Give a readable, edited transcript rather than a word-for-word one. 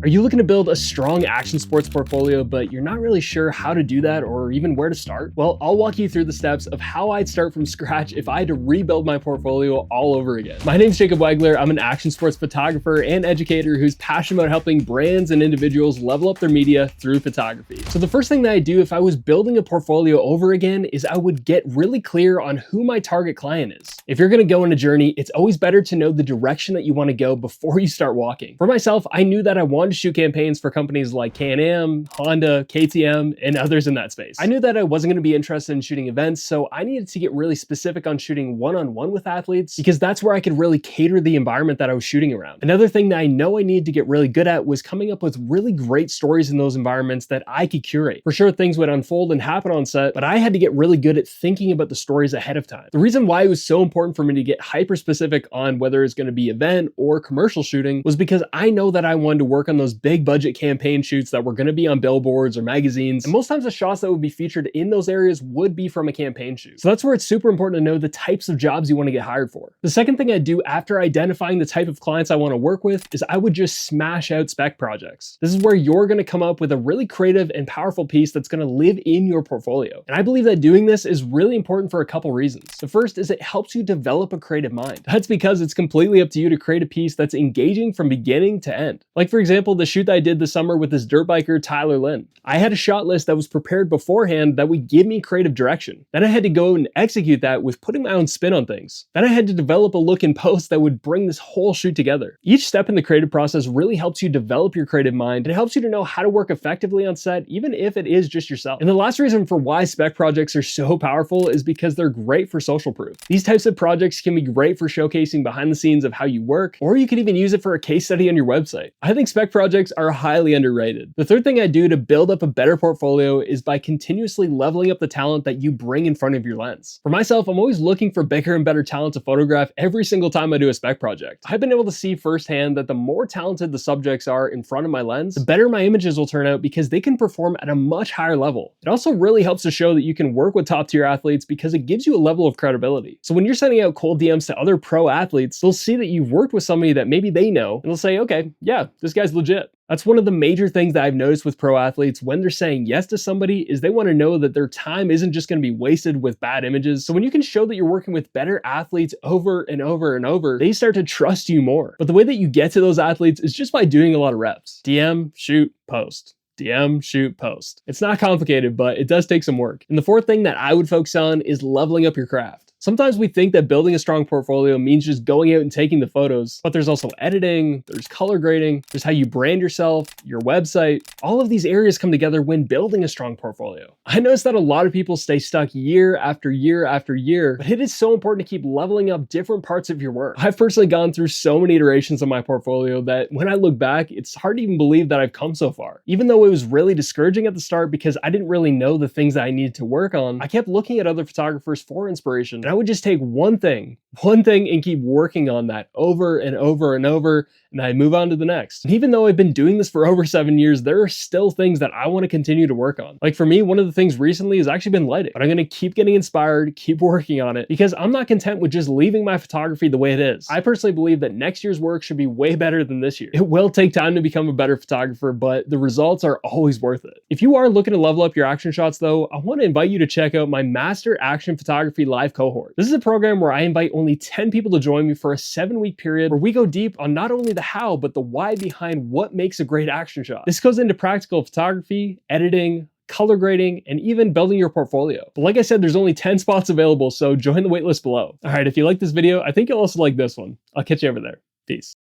Are you looking to build a strong action sports portfolio, but you're not really sure how to do that or even where to start? Well, I'll walk you through the steps of how I'd start from scratch if I had to rebuild my portfolio all over again. My name's Jacob Wagler. I'm an action sports photographer and educator who's passionate about helping brands and individuals level up their media through photography. So the first thing that I do if I was building a portfolio over again is I would get really clear on who my target client is. If you're going to go on a journey, it's always better to know the direction that you want to go before you start walking. For myself, I knew that I wanted to shoot campaigns for companies like Can-Am, Honda, KTM, and others in that space. I knew that I wasn't going to be interested in shooting events, so I needed to get really specific on shooting one-on-one with athletes because that's where I could really cater the environment that I was shooting around. Another thing that I know I needed to get really good at was coming up with really great stories in those environments that I could curate. For sure, things would unfold and happen on set, but I had to get really good at thinking about the stories ahead of time. The reason why it was so important for me to get hyper specific on whether it's going to be event or commercial shooting was because I know that I wanted to work on those big budget campaign shoots that were going to be on billboards or magazines. And most times the shots that would be featured in those areas would be from a campaign shoot. So that's where it's super important to know the types of jobs you want to get hired for. The second thing I do after identifying the type of clients I want to work with is I would just smash out spec projects. This is where you're going to come up with a really creative and powerful piece that's going to live in your portfolio. And I believe that doing this is really important for a couple reasons. The first is it helps you develop a creative mind. That's because it's completely up to you to create a piece that's engaging from beginning to end. Like for example, the shoot that I did this summer with this dirt biker, Tyler Lynn. I had a shot list that was prepared beforehand that would give me creative direction. Then I had to go and execute that with putting my own spin on things. Then I had to develop a look in post that would bring this whole shoot together. Each step in the creative process really helps you develop your creative mind and it helps you to know how to work effectively on set, even if it is just yourself. And the last reason for why spec projects are so powerful is because they're great for social proof. These types of projects can be great for showcasing behind the scenes of how you work, or you could even use it for a case study on your website. I think spec projects are highly underrated. The third thing I do to build up a better portfolio is by continuously leveling up the talent that you bring in front of your lens. For myself, I'm always looking for bigger and better talent to photograph every single time I do a spec project. I've been able to see firsthand that the more talented the subjects are in front of my lens, the better my images will turn out because they can perform at a much higher level. It also really helps to show that you can work with top tier athletes because it gives you a level of credibility. So when you're sending out cold DMs to other pro athletes, they'll see that you've worked with somebody that maybe they know, and they'll say, okay, yeah, this guy's legit. That's one of the major things that I've noticed with pro athletes when they're saying yes to somebody is they want to know that their time isn't just going to be wasted with bad images. So when you can show that you're working with better athletes over and over and over, they start to trust you more. But the way that you get to those athletes is just by doing a lot of reps. DM, shoot, post. DM, shoot, post. It's not complicated, but it does take some work. And the fourth thing that I would focus on is leveling up your craft. Sometimes we think that building a strong portfolio means just going out and taking the photos, but there's also editing, there's color grading, there's how you brand yourself, your website. All of these areas come together when building a strong portfolio. I noticed that a lot of people stay stuck year after year after year, but it is so important to keep leveling up different parts of your work. I've personally gone through so many iterations of my portfolio that when I look back, it's hard to even believe that I've come so far. Even though it was really discouraging at the start because I didn't really know the things that I needed to work on, I kept looking at other photographers for inspiration. And I would just take one thing and keep working on that over and over and over, and I move on to the next. And even though I've been doing this for over 7 years, there are still things that I want to continue to work on. Like for me, one of the things recently has actually been lighting, but I'm going to keep getting inspired, keep working on it because I'm not content with just leaving my photography the way it is. I personally believe that next year's work should be way better than this year. It will take time to become a better photographer, but the results are always worth it. If you are looking to level up your action shots though, I want to invite you to check out my Master Action Photography Live cohort. This is a program where I invite only 10 people to join me for a 7-week period where we go deep on not only the how, but the why behind what makes a great action shot. This goes into practical photography, editing, color grading, and even building your portfolio. But like I said, there's only 10 spots available, so join the waitlist below. All right, if you like this video, I think you'll also like this one. I'll catch you over there. Peace.